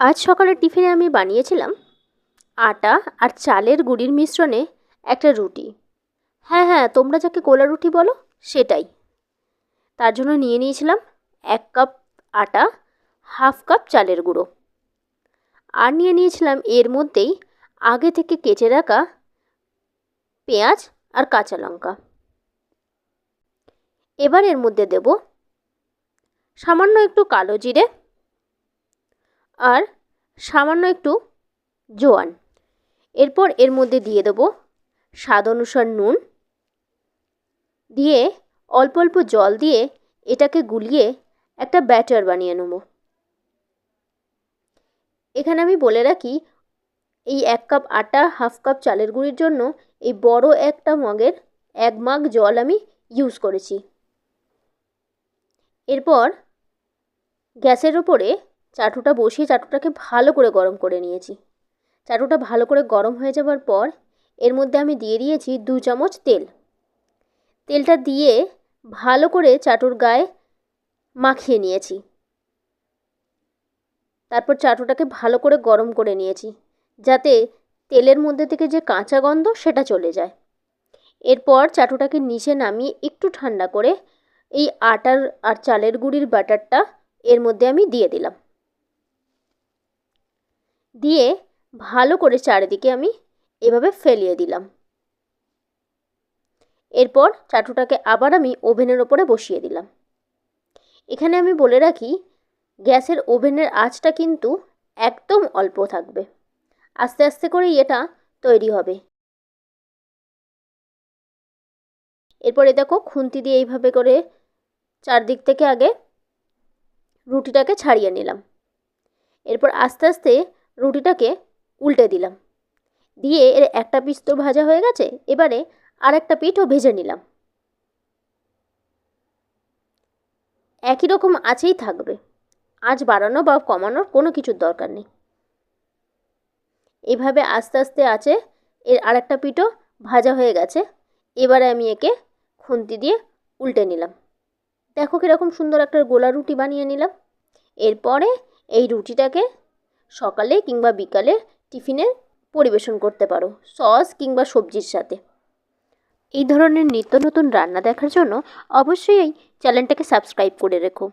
আজ সকালের টিফিনে আমি বানিয়েছিলাম আটা আর চালের গুঁড়ির মিশ্রণে একটা রুটি। হ্যাঁ, তোমরা যাকে গোলা রুটি বলো সেটাই। তার জন্য নিয়ে নিয়েছিলাম 1 কাপ আটা, হাফ কাপ চালের গুঁড়ো, আর নিয়ে নিয়েছিলাম এর মধ্যেই আগে থেকে কেটে রাখা পেঁয়াজ আর কাঁচা লঙ্কা। এবার এর মধ্যে দেব সামান্য একটু কালো জিরে আর সামান্য একটু জোয়ান। এরপর এর মধ্যে দিয়ে দেব স্বাদ অনুসার নুন, দিয়ে অল্প অল্প জল দিয়ে এটাকে গুলিয়ে একটা ব্যাটার বানিয়ে নেব। এখানে আমি বলে রাখি, এই 1 কাপ আটা, হাফ কাপ চালের গুঁড়ির জন্য এই বড় একটা মগের 1 মগ জল আমি ইউজ করেছি। এরপর গ্যাসের ওপরে চাটুটা বসিয়ে চাটুটাকে ভালো করে গরম করে নিয়েছি। চাটুটা ভালো করে গরম হয়ে যাওয়ার পর এর মধ্যে আমি দিয়ে দিয়েছি 2 চামচ তেল। তেলটা দিয়ে ভালো করে চাটুর গায়ে মাখিয়ে নিয়েছি। তারপর চাটুটাকে ভালো করে গরম করে নিয়েছি যাতে তেলের মধ্যে থেকে যে কাঁচা গন্ধ সেটা চলে যায়। এরপর চাটুটাকে নিচে নামিয়ে একটু ঠান্ডা করে এই আটার আর চালের গুঁড়ির ব্যাটারটা এর মধ্যে আমি দিয়ে দিলাম। দিয়ে ভালো করে চারিদিকে আমি এভাবে ফেলিয়ে দিলাম। এরপর চাটুটাকে আবার আমি ওভেনের ওপরে বসিয়ে দিলাম। এখানে আমি বলে রাখি, গ্যাসের ওভেনের আঁচটা কিন্তু একদম অল্প থাকবে, আস্তে আস্তে করেই এটা তৈরি হবে। এরপরে দেখো, খুন্তি দিয়ে এইভাবে করে চারদিক থেকে আগে রুটিটাকে ছাড়িয়ে নিলাম। এরপর আস্তে আস্তে রুটিটাকে উল্টে দিলাম, দিয়ে এর একটা পিঠ তো ভাজা হয়ে গেছে, এবারে আর একটা পিঠও ভেজে নিলাম। একই রকম আঁচেই থাকবে, আঁচ বাড়ানো বা কমানোর কোনো কিছুর দরকার নেই। এভাবে আস্তে আস্তে আঁচে এর আর একটা পিঠও ভাজা হয়ে গেছে। এবারে আমি একে খুন্তি দিয়ে উল্টে নিলাম। দেখো কীরকম সুন্দর একটা গোলা রুটি বানিয়ে নিলাম। এরপরে এই রুটিটাকে সকালে কিংবা বিকালে টিফিনে পরিবেশন করতে পারো সস কিংবা সবজির সাথে। এই ধরনের নিত্য নতুন রান্না দেখার জন্য অবশ্যই এই চ্যানেলটাকে সাবস্ক্রাইব করে রেখো।